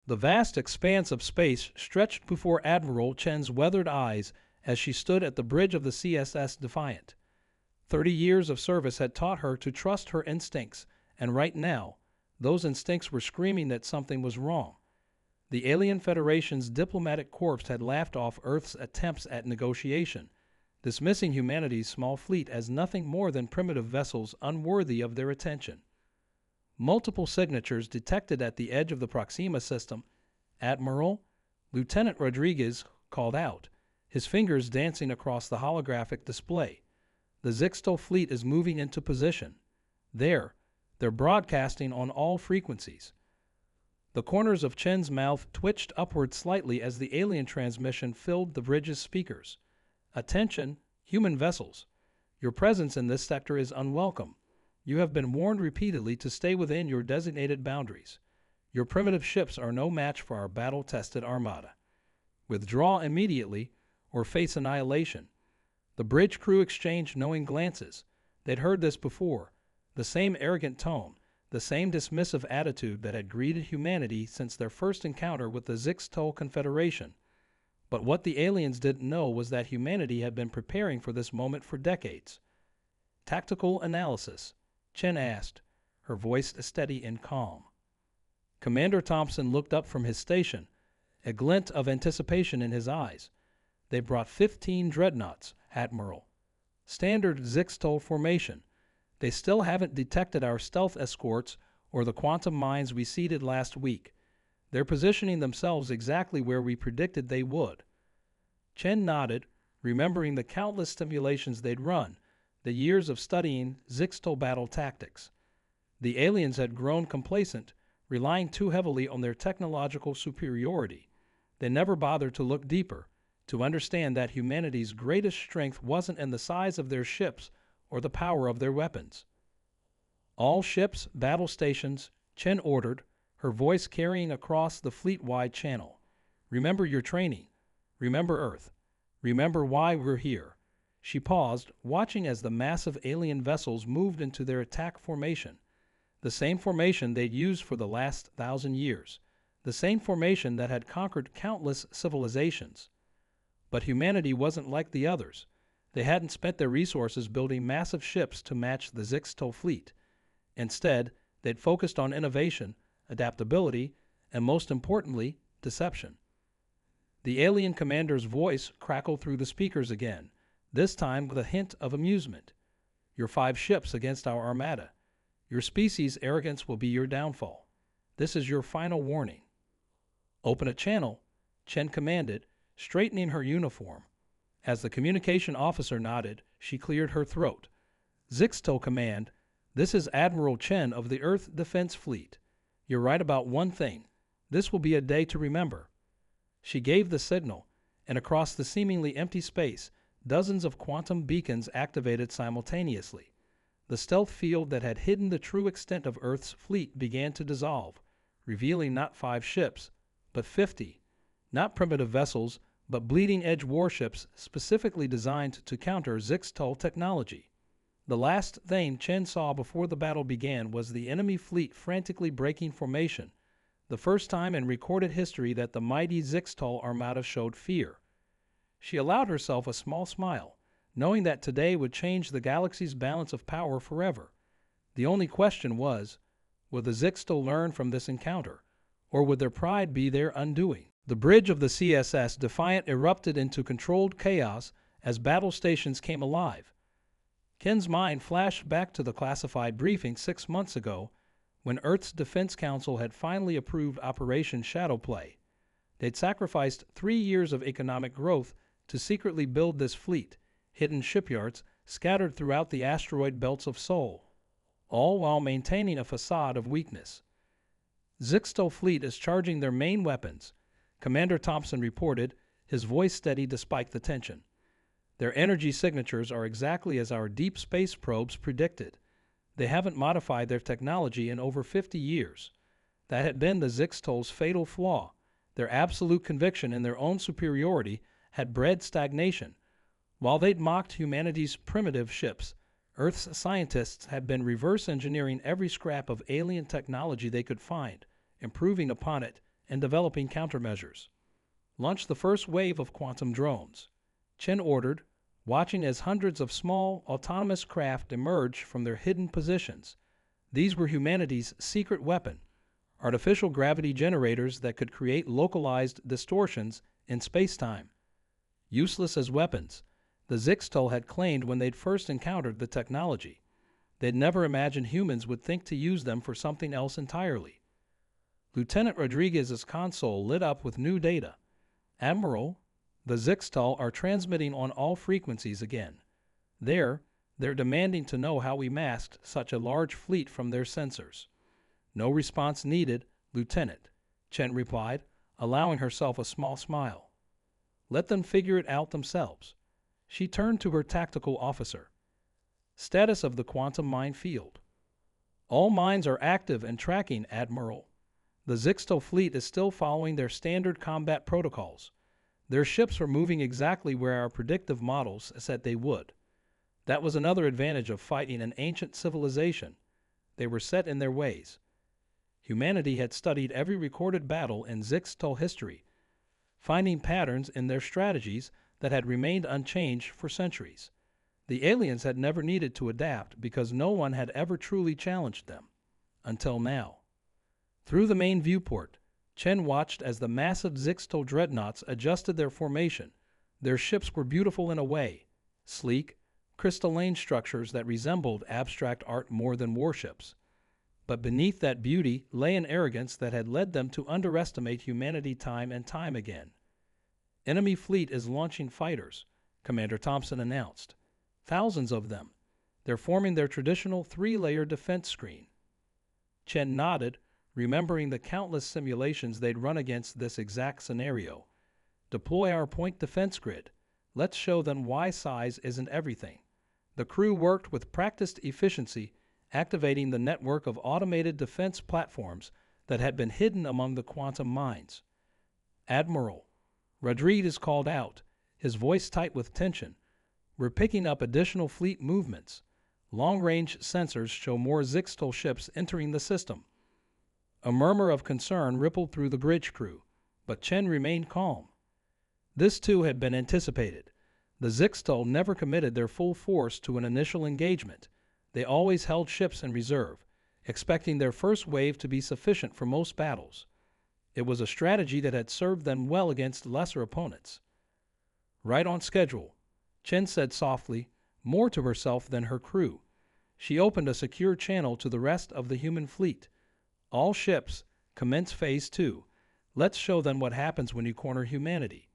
The vast expanse of space stretched before Admiral Chen's weathered eyes as she stood at the bridge of the CSS Defiant. 30 years of service had taught her to trust her instincts, and right now, those instincts were screaming that something was wrong. The Alien Federation's diplomatic corps had laughed off Earth's attempts at negotiation, dismissing humanity's small fleet as nothing more than primitive vessels unworthy of their attention. Multiple signatures detected at the edge of the Proxima system. Admiral, Lieutenant Rodriguez called out, his fingers dancing across the holographic display. The Zixtal fleet is moving into position. They're broadcasting on all frequencies. The corners of Chen's mouth twitched upward slightly as the alien transmission filled the bridge's speakers. Attention, human vessels. Your presence in this sector is unwelcome. You have been warned repeatedly to stay within your designated boundaries. Your primitive ships are no match for our battle-tested armada. Withdraw immediately or face annihilation. The bridge crew exchanged knowing glances. They'd heard this before. The same arrogant tone, the same dismissive attitude that had greeted humanity since their first encounter with the Zixtal Confederation. But what the aliens didn't know was that humanity had been preparing for this moment for decades. Tactical analysis, Chen asked, her voice steady and calm. Commander Thompson looked up from his station, a glint of anticipation in his eyes. They brought 15 dreadnoughts, Admiral. Standard Zixtal formation. They still haven't detected our stealth escorts or the quantum mines we seeded last week. They're positioning themselves exactly where we predicted they would. Chen nodded, remembering the countless simulations they'd run, the years of studying Zixtal battle tactics. The aliens had grown complacent, relying too heavily on their technological superiority. They never bothered to look deeper, to understand that humanity's greatest strength wasn't in the size of their ships or the power of their weapons. All ships, battle stations, Chen ordered, her voice carrying across the fleet-wide channel. Remember your training. Remember Earth. Remember why we're here. She paused, watching as the massive alien vessels moved into their attack formation. The same formation they'd used for the last 1,000 years. The same formation that had conquered countless civilizations. But humanity wasn't like the others. They hadn't spent their resources building massive ships to match the Zixtal fleet. Instead, they'd focused on innovation, adaptability, and most importantly, deception. The alien commander's voice crackled through the speakers again, this time with a hint of amusement. Your 5 ships against our armada. Your species' arrogance will be your downfall. This is your final warning. Open a channel, Chen commanded, straightening her uniform. As the communication officer nodded, she cleared her throat. Zixtal Command, this is Admiral Chen of the Earth Defense Fleet. You're right about one thing. This will be a day to remember. She gave the signal, and across the seemingly empty space, dozens of quantum beacons activated simultaneously. The stealth field that had hidden the true extent of Earth's fleet began to dissolve, revealing not 5 ships, but 50. Not primitive vessels, but bleeding-edge warships specifically designed to counter Zixtal technology. The last thing Chen saw before the battle began was the enemy fleet frantically breaking formation, the first time in recorded history that the mighty Zixtal armada showed fear. She allowed herself a small smile, knowing that today would change the galaxy's balance of power forever. The only question was, would the Zixtal learn from this encounter, or would their pride be their undoing? The bridge of the CSS Defiant erupted into controlled chaos as battle stations came alive. Ken's mind flashed back to the classified briefing 6 months ago when Earth's Defense Council had finally approved Operation Shadowplay. They'd sacrificed 3 years of economic growth to secretly build this fleet, hidden shipyards scattered throughout the asteroid belts of Sol, all while maintaining a facade of weakness. Zixtal fleet is charging their main weapons, Commander Thompson reported, his voice steady despite the tension. Their energy signatures are exactly as our deep space probes predicted. They haven't modified their technology in over 50 years. That had been the Zixtal's fatal flaw. Their absolute conviction in their own superiority had bred stagnation. While they'd mocked humanity's primitive ships, Earth's scientists had been reverse engineering every scrap of alien technology they could find, improving upon it, and developing countermeasures. Launch the first wave of quantum drones, Chen ordered, watching as hundreds of small, autonomous craft emerged from their hidden positions. These were humanity's secret weapon, artificial gravity generators that could create localized distortions in space-time. Useless as weapons, the Zixtal had claimed when they'd first encountered the technology. They'd never imagined humans would think to use them for something else entirely. Lieutenant Rodriguez's console lit up with new data. Admiral, the Zixtal are transmitting on all frequencies again. They're demanding to know how we masked such a large fleet from their sensors. No response needed, Lieutenant, Chen replied, allowing herself a small smile. Let them figure it out themselves. She turned to her tactical officer. Status of the quantum mine field. All mines are active and tracking, Admiral. The Zixtal fleet is still following their standard combat protocols. Their ships are moving exactly where our predictive models said they would. That was another advantage of fighting an ancient civilization. They were set in their ways. Humanity had studied every recorded battle in Zixtal history, finding patterns in their strategies that had remained unchanged for centuries. The aliens had never needed to adapt because no one had ever truly challenged them. Until now. Through the main viewport, Chen watched as the massive Zixtal dreadnoughts adjusted their formation. Their ships were beautiful in a way, sleek, crystalline structures that resembled abstract art more than warships. But beneath that beauty lay an arrogance that had led them to underestimate humanity time and time again. Enemy fleet is launching fighters, Commander Thompson announced. Thousands of them. They're forming their traditional three-layer defense screen. Chen nodded, remembering the countless simulations they'd run against this exact scenario. Deploy our point defense grid. Let's show them why size isn't everything. The crew worked with practiced efficiency, activating the network of automated defense platforms that had been hidden among the quantum mines. Admiral, Rodriguez called out, his voice tight with tension. We're picking up additional fleet movements. Long-range sensors show more Zixtal ships entering the system. A murmur of concern rippled through the bridge crew, but Chen remained calm. This too had been anticipated. The Zixtal never committed their full force to an initial engagement. They always held ships in reserve, expecting their first wave to be sufficient for most battles. It was a strategy that had served them well against lesser opponents. Right on schedule, Chen said softly, more to herself than her crew. She opened a secure channel to the rest of the human fleet. All ships, commence Phase 2. Let's show them what happens when you corner humanity.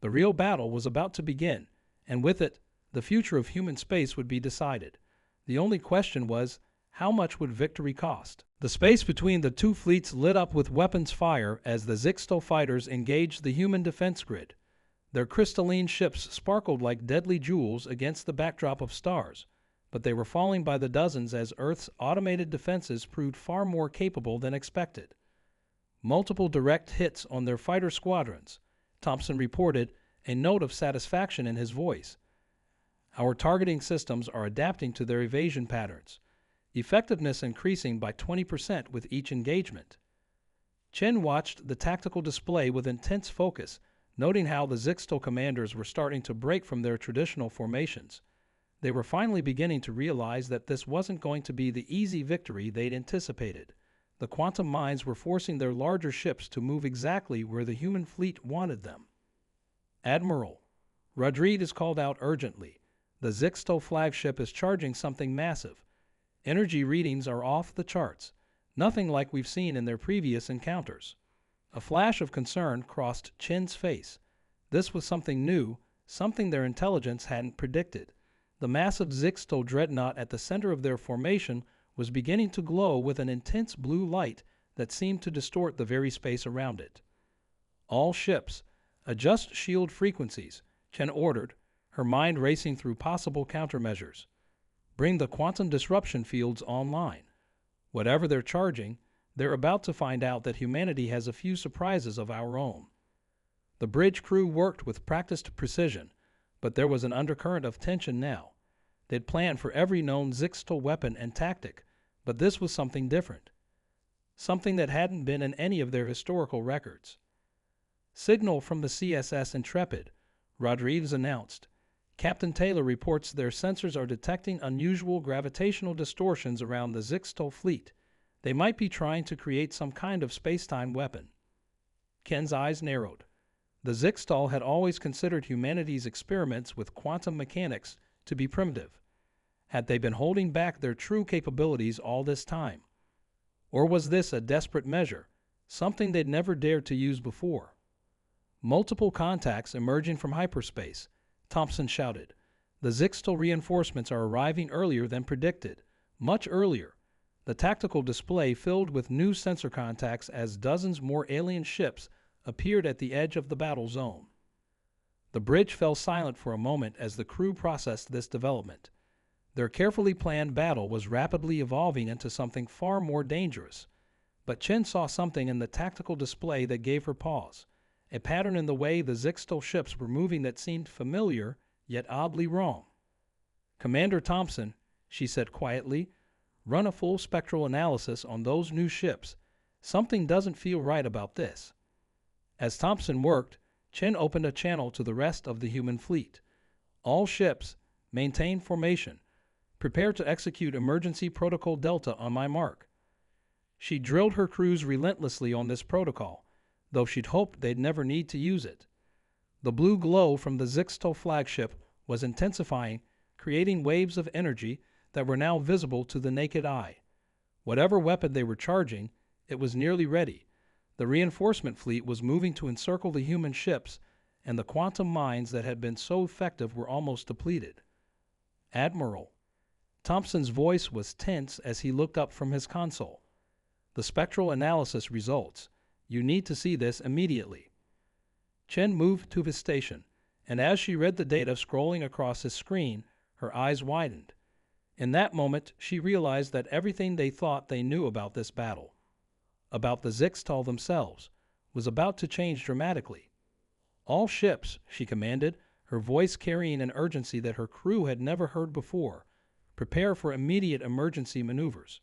The real battle was about to begin, and with it, the future of human space would be decided. The only question was, how much would victory cost? The space between the two fleets lit up with weapons fire as the Zixtal fighters engaged the human defense grid. Their crystalline ships sparkled like deadly jewels against the backdrop of stars, but they were falling by the dozens as Earth's automated defenses proved far more capable than expected. Multiple direct hits on their fighter squadrons, Thompson reported, a note of satisfaction in his voice. Our targeting systems are adapting to their evasion patterns, effectiveness increasing by 20% with each engagement. Chen watched the tactical display with intense focus, noting how the Zixtal commanders were starting to break from their traditional formations. They were finally beginning to realize that this wasn't going to be the easy victory they'd anticipated. The quantum mines were forcing their larger ships to move exactly where the human fleet wanted them. Admiral, Rodriguez called out urgently. The Zixtal flagship is charging something massive. Energy readings are off the charts, nothing like we've seen in their previous encounters. A flash of concern crossed Chen's face. This was something new, something their intelligence hadn't predicted. The massive Zixtal dreadnought at the center of their formation was beginning to glow with an intense blue light that seemed to distort the very space around it. All ships, adjust shield frequencies, Chen ordered, her mind racing through possible countermeasures. Bring the quantum disruption fields online. Whatever they're charging, they're about to find out that humanity has a few surprises of our own. The bridge crew worked with practiced precision, but there was an undercurrent of tension now. They'd planned for every known Zixtal weapon and tactic, but this was something different. something that hadn't been in any of their historical records. "Signal from the CSS Intrepid," Rodriguez announced. "Captain Taylor reports their sensors are detecting unusual gravitational distortions around the Zixtal fleet. They might be trying to create some kind of space-time weapon." Ken's eyes narrowed. The Zixtal had always considered humanity's experiments with quantum mechanics to be primitive. Had they been holding back their true capabilities all this time? Or was this a desperate measure, something they'd never dared to use before? "Multiple contacts emerging from hyperspace," Thompson shouted. "The Zixtal reinforcements are arriving earlier than predicted, much earlier." The tactical display filled with new sensor contacts as dozens more alien ships appeared at the edge of the battle zone. The bridge fell silent for a moment as the crew processed this development. Their carefully planned battle was rapidly evolving into something far more dangerous. But Chen saw something in the tactical display that gave her pause, a pattern in the way the Zixtal ships were moving that seemed familiar, yet oddly wrong. "Commander Thompson," she said quietly, "run a full spectral analysis on those new ships. Something doesn't feel right about this." As Thompson worked, Chen opened a channel to the rest of the human fleet. "All ships, maintain formation. Prepare to execute Emergency Protocol Delta on my mark." She drilled her crews relentlessly on this protocol, though she'd hoped they'd never need to use it. The blue glow from the Zixtal flagship was intensifying, creating waves of energy that were now visible to the naked eye. Whatever weapon they were charging, it was nearly ready. The reinforcement fleet was moving to encircle the human ships, and the quantum mines that had been so effective were almost depleted. "Admiral." Thompson's voice was tense as he looked up from his console. "The spectral analysis results. You need to see this immediately." Chen moved to his station, and as she read the data scrolling across his screen, her eyes widened. In that moment, she realized that everything they thought they knew about this battle, about the Zixtal themselves, was about to change dramatically. "All ships," she commanded, her voice carrying an urgency that her crew had never heard before, "prepare for immediate emergency maneuvers.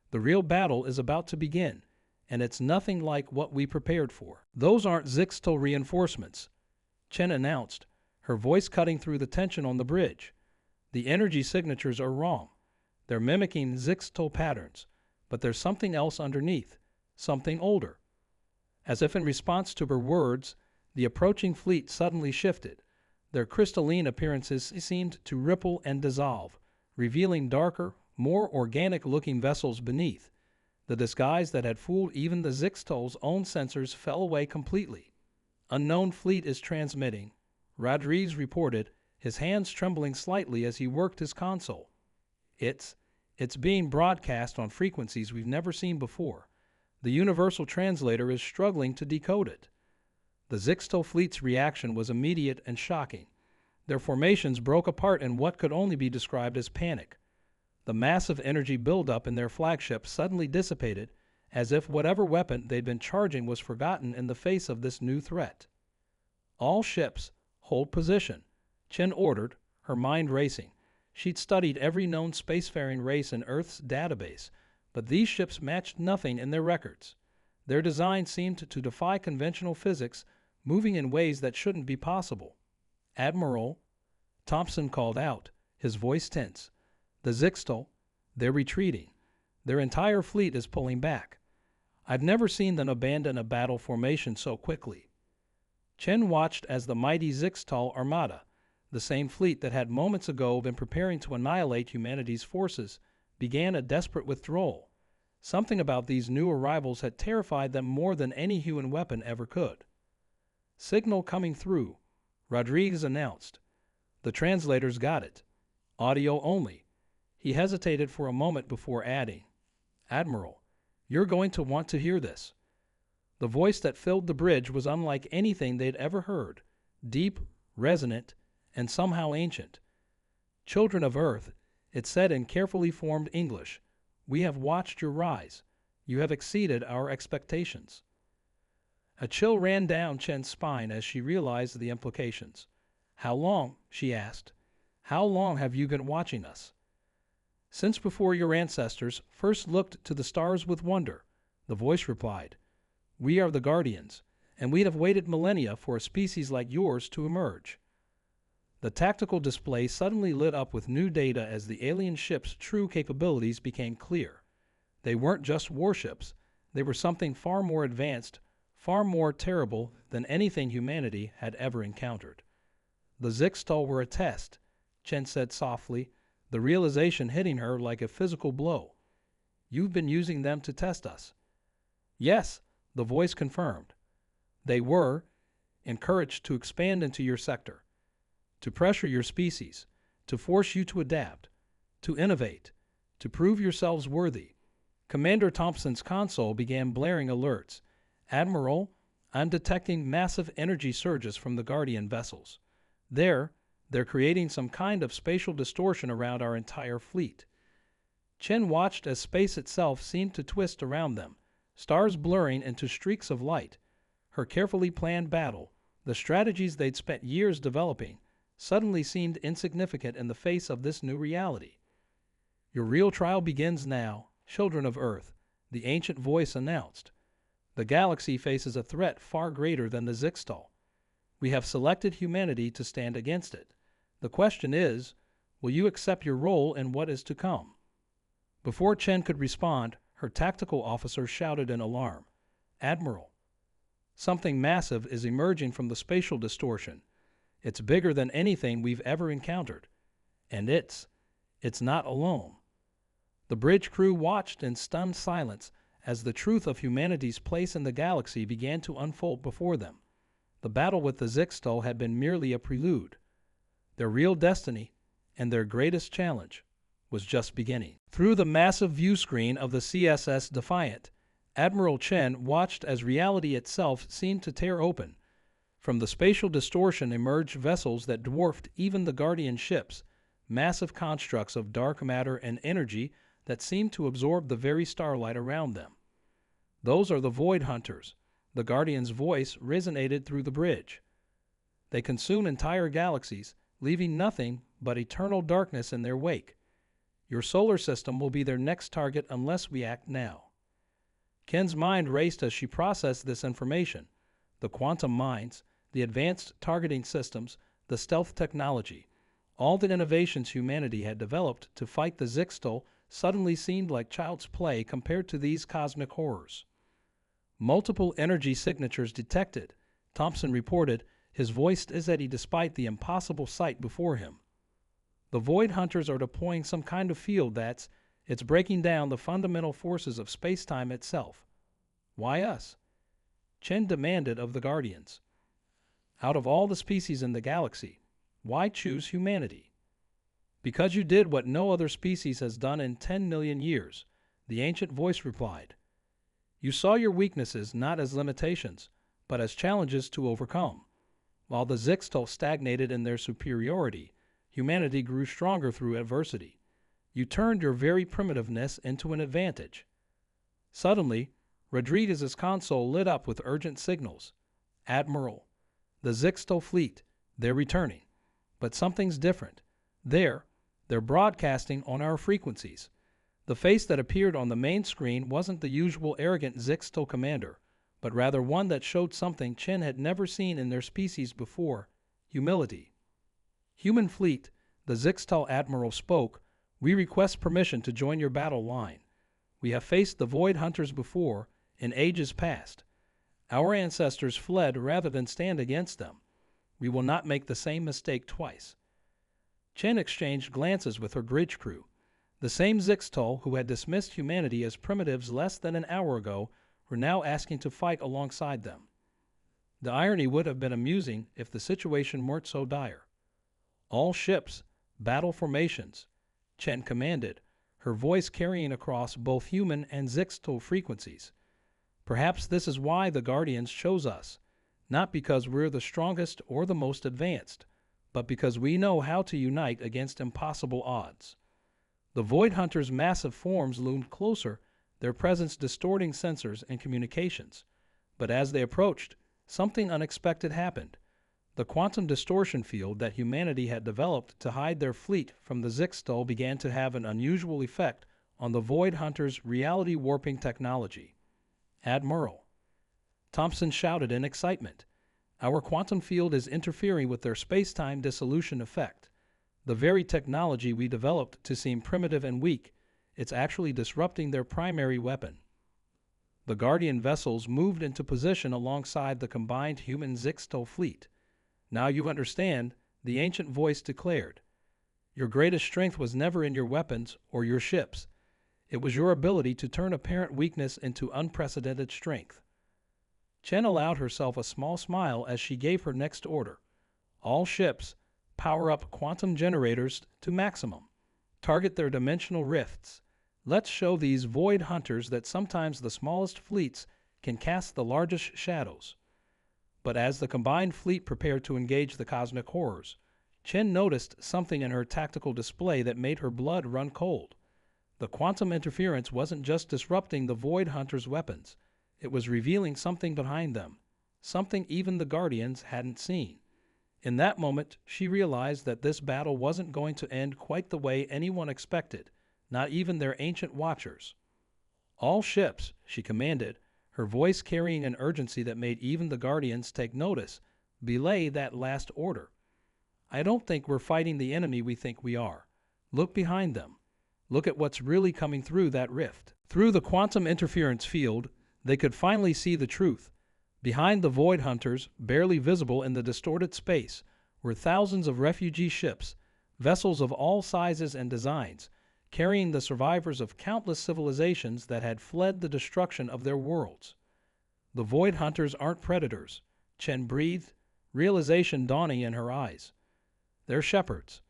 The real battle is about to begin, and it's nothing like what we prepared for." "Those aren't Zixtal reinforcements," Chen announced, her voice cutting through the tension on the bridge. "The energy signatures are wrong. They're mimicking Zixtal patterns, but there's something else underneath, something older." As if in response to her words, the approaching fleet suddenly shifted. Their crystalline appearances seemed to ripple and dissolve, revealing darker, more organic-looking vessels beneath. The disguise that had fooled even the Zixtal's own sensors fell away completely. "Unknown fleet is transmitting," Rodriguez reported, his hands trembling slightly as he worked his console. It's being broadcast on frequencies we've never seen before. The universal translator is struggling to decode it." The Zixtal fleet's reaction was immediate and shocking. Their formations broke apart in what could only be described as panic. The massive energy buildup in their flagship suddenly dissipated, as if whatever weapon they'd been charging was forgotten in the face of this new threat. "All ships, hold position," Chen ordered, her mind racing. She'd studied every known spacefaring race in Earth's database, but these ships matched nothing in their records. Their design seemed to defy conventional physics, moving in ways that shouldn't be possible. "Admiral," Thompson called out, his voice tense. "The Zixtal, they're retreating. Their entire fleet is pulling back. I've never seen them abandon a battle formation so quickly." Chen watched as the mighty Zixtal Armada, the same fleet that had moments ago been preparing to annihilate humanity's forces, began a desperate withdrawal. Something about these new arrivals had terrified them more than any human weapon ever could. "Signal coming through," Rodriguez announced. The translators got it. Audio only. He hesitated for a moment before adding, "Admiral, you're going to want to hear this." The voice that filled the bridge was unlike anything they'd ever heard, deep, resonant, and somehow ancient. "Children of Earth," it said in carefully formed English, "we have watched your rise. You have exceeded our expectations." A chill ran down Chen's spine as she realized the implications. "How long?" she asked. "How long have you been watching us?" "Since before your ancestors first looked to the stars with wonder," The voice replied, "We are the Guardians, and we'd have waited millennia for a species like yours to emerge." The tactical display suddenly lit up with new data as the alien ship's true capabilities became clear. They weren't just warships, they were something far more advanced, far more terrible than anything humanity had ever encountered. "The Zixtal were a test," Chen said softly, the realization hitting her like a physical blow. "You've been using them to test us." "Yes," the voice confirmed. "They were encouraged to expand into your sector, to pressure your species, to force you to adapt, to innovate, to prove yourselves worthy." Commander Thompson's console began blaring alerts. "Admiral, I'm detecting massive energy surges from the Guardian vessels. They're creating some kind of spatial distortion around our entire fleet." Chen watched as space itself seemed to twist around them, stars blurring into streaks of light. Her carefully planned battle, the strategies they'd spent years developing, suddenly seemed insignificant in the face of this new reality. "Your real trial begins now, children of Earth," the ancient voice announced. "The galaxy faces a threat far greater than the Zixtal. We have selected humanity to stand against it. The question is, will you accept your role in what is to come?" Before Chen could respond, her tactical officer shouted in alarm, "Admiral, something massive is emerging from the spatial distortion. It's bigger than anything we've ever encountered. And it's not alone." The bridge crew watched in stunned silence as the truth of humanity's place in the galaxy began to unfold before them. The battle with the Zixtal had been merely a prelude. Their real destiny, and their greatest challenge, was just beginning. Through the massive view screen of the CSS Defiant, Admiral Chen watched as reality itself seemed to tear open. From the spatial distortion emerged vessels that dwarfed even the Guardian ships, massive constructs of dark matter and energy that seemed to absorb the very starlight around them. "Those are the Void Hunters," the Guardian's voice resonated through the bridge. "They consume entire galaxies, leaving nothing but eternal darkness in their wake. Your solar system will be their next target unless we act now." Ken's mind raced as she processed this information. The quantum mines, the advanced targeting systems, the stealth technology, all the innovations humanity had developed to fight the Zixtal suddenly seemed like child's play compared to these cosmic horrors. "Multiple energy signatures detected," Thompson reported, his voice steady despite the impossible sight before him. "The Void Hunters are deploying some kind of field it's breaking down the fundamental forces of space-time itself." "Why us?" Chen demanded of the Guardians. "Out of all the species in the galaxy, why choose humanity?" "Because you did what no other species has done in 10 million years," the ancient voice replied. "You saw your weaknesses not as limitations, but as challenges to overcome. While the Zixtal stagnated in their superiority, humanity grew stronger through adversity. You turned your very primitiveness into an advantage." Suddenly, Rodriguez's console lit up with urgent signals. "Admiral, the Zixtal fleet, they're returning. But something's different. They're broadcasting on our frequencies." The face that appeared on the main screen wasn't the usual arrogant Zixtal commander, but rather one that showed something Chen had never seen in their species before: humility. "Human fleet," the Zixtal admiral spoke, "we request permission to join your battle line. We have faced the Void Hunters before, in ages past. Our ancestors fled rather than stand against them. We will not make the same mistake twice." Chen exchanged glances with her bridge crew. The same Zixtal who had dismissed humanity as primitives less than an hour ago were now asking to fight alongside them. The irony would have been amusing if the situation weren't so dire. "All ships, battle formations," Chen commanded, her voice carrying across both human and Zixtal frequencies. "Perhaps this is why the Guardians chose us, not because we're the strongest or the most advanced, but because we know how to unite against impossible odds." The Void Hunters' massive forms loomed closer, their presence distorting sensors and communications. But as they approached, something unexpected happened. The quantum distortion field that humanity had developed to hide their fleet from the Zixtal began to have an unusual effect on the Void Hunters' reality warping technology. Admiral. Thompson shouted in excitement. Our quantum field is interfering with their space-time dissolution effect. The very technology we developed to seem primitive and weak, it's actually disrupting their primary weapon. The Guardian vessels moved into position alongside the combined human Zixtal fleet. Now you understand, the ancient voice declared. Your greatest strength was never in your weapons or your ships. It was your ability to turn apparent weakness into unprecedented strength. Chen allowed herself a small smile as she gave her next order. All ships, power up quantum generators to maximum. Target their dimensional rifts. Let's show these void hunters that sometimes the smallest fleets can cast the largest shadows. But as the combined fleet prepared to engage the cosmic horrors, Chen noticed something in her tactical display that made her blood run cold. The quantum interference wasn't just disrupting the void hunters' weapons. It was revealing something behind them, something even the Guardians hadn't seen. In that moment, she realized that this battle wasn't going to end quite the way anyone expected, not even their ancient watchers. All ships, she commanded, her voice carrying an urgency that made even the Guardians take notice, belay that last order. I don't think we're fighting the enemy we think we are. Look behind them. Look at what's really coming through that rift. Through the quantum interference field, they could finally see the truth. Behind the void hunters, barely visible in the distorted space, were thousands of refugee ships, vessels of all sizes and designs, carrying the survivors of countless civilizations that had fled the destruction of their worlds. The void hunters aren't predators, Chen breathed, realization dawning in her eyes. They're shepherds.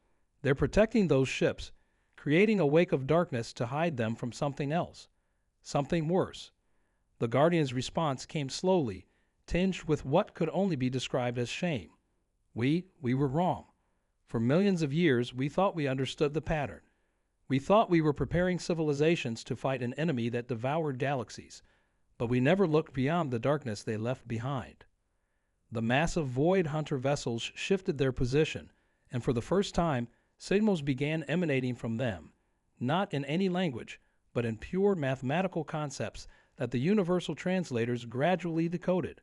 They're protecting those ships, creating a wake of darkness to hide them from something else, something worse. The Guardian's response came slowly, tinged with what could only be described as shame. We were wrong. For millions of years, we thought we understood the pattern. We thought we were preparing civilizations to fight an enemy that devoured galaxies, but we never looked beyond the darkness they left behind. The massive void hunter vessels shifted their position, and for the first time, signals began emanating from them, not in any language, but in pure mathematical concepts that the universal translators gradually decoded.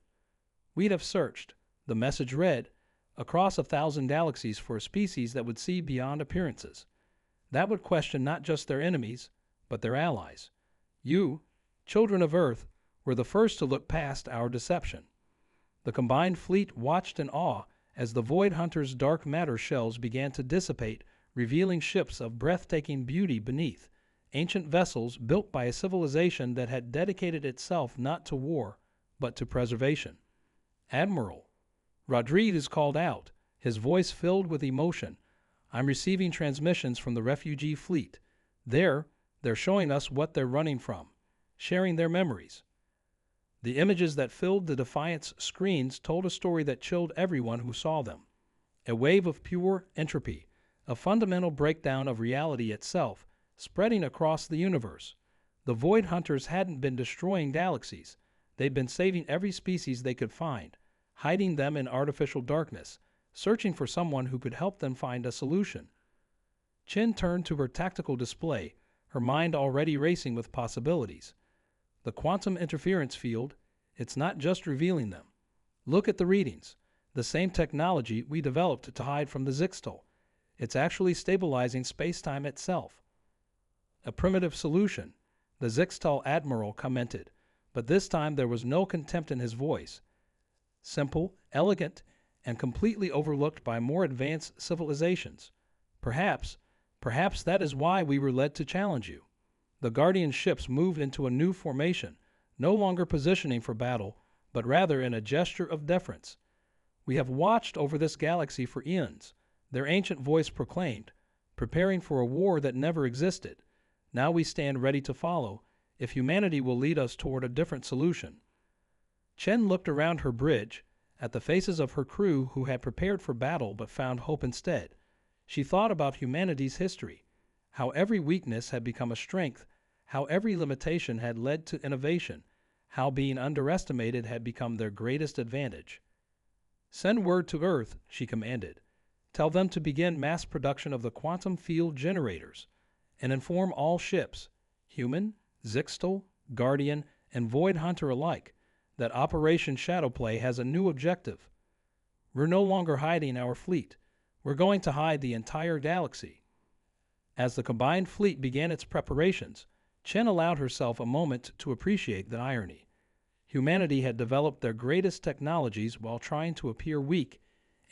We'd have searched, the message read, across 1,000 galaxies for a species that would see beyond appearances. That would question not just their enemies, but their allies. You, children of Earth, were the first to look past our deception. The combined fleet watched in awe as the void hunters' dark matter shells began to dissipate, revealing ships of breathtaking beauty beneath, ancient vessels built by a civilization that had dedicated itself not to war, but to preservation. Admiral, Rodriguez called out, his voice filled with emotion. I'm receiving transmissions from the refugee fleet. They're showing us what they're running from, sharing their memories. The images that filled the Defiant's screens told a story that chilled everyone who saw them. A wave of pure entropy, a fundamental breakdown of reality itself, spreading across the universe. The Void Hunters hadn't been destroying galaxies. They'd been saving every species they could find, hiding them in artificial darkness, searching for someone who could help them find a solution. Chen turned to her tactical display, her mind already racing with possibilities. The quantum interference field, it's not just revealing them. Look at the readings. The same technology we developed to hide from the Zixtal. It's actually stabilizing space-time itself. A primitive solution, the Zixtal Admiral commented, but this time there was no contempt in his voice. Simple, elegant, and completely overlooked by more advanced civilizations. Perhaps that is why we were led to challenge you. The Guardian ships moved into a new formation, no longer positioning for battle, but rather in a gesture of deference. We have watched over this galaxy for eons, their ancient voice proclaimed, preparing for a war that never existed. Now we stand ready to follow, if humanity will lead us toward a different solution. Chen looked around her bridge, at the faces of her crew who had prepared for battle but found hope instead. She thought about humanity's history, how every weakness had become a strength, how every limitation had led to innovation, how being underestimated had become their greatest advantage. Send word to Earth, she commanded. Tell them to begin mass production of the quantum field generators, and inform all ships, human, Zixtal, Guardian, and Void Hunter alike that Operation Shadowplay has a new objective. We're no longer hiding our fleet. We're going to hide the entire galaxy. As the combined fleet began its preparations, Chen allowed herself a moment to appreciate the irony. Humanity had developed their greatest technologies while trying to appear weak,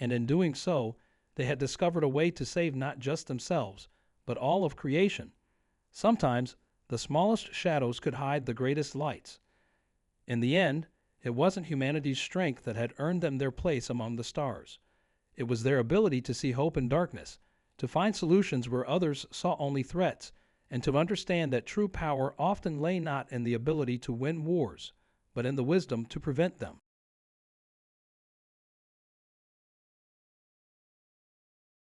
and in doing so, they had discovered a way to save not just themselves, but all of creation. Sometimes, the smallest shadows could hide the greatest lights. In the end, it wasn't humanity's strength that had earned them their place among the stars. It was their ability to see hope in darkness, to find solutions where others saw only threats, and to understand that true power often lay not in the ability to win wars, but in the wisdom to prevent them.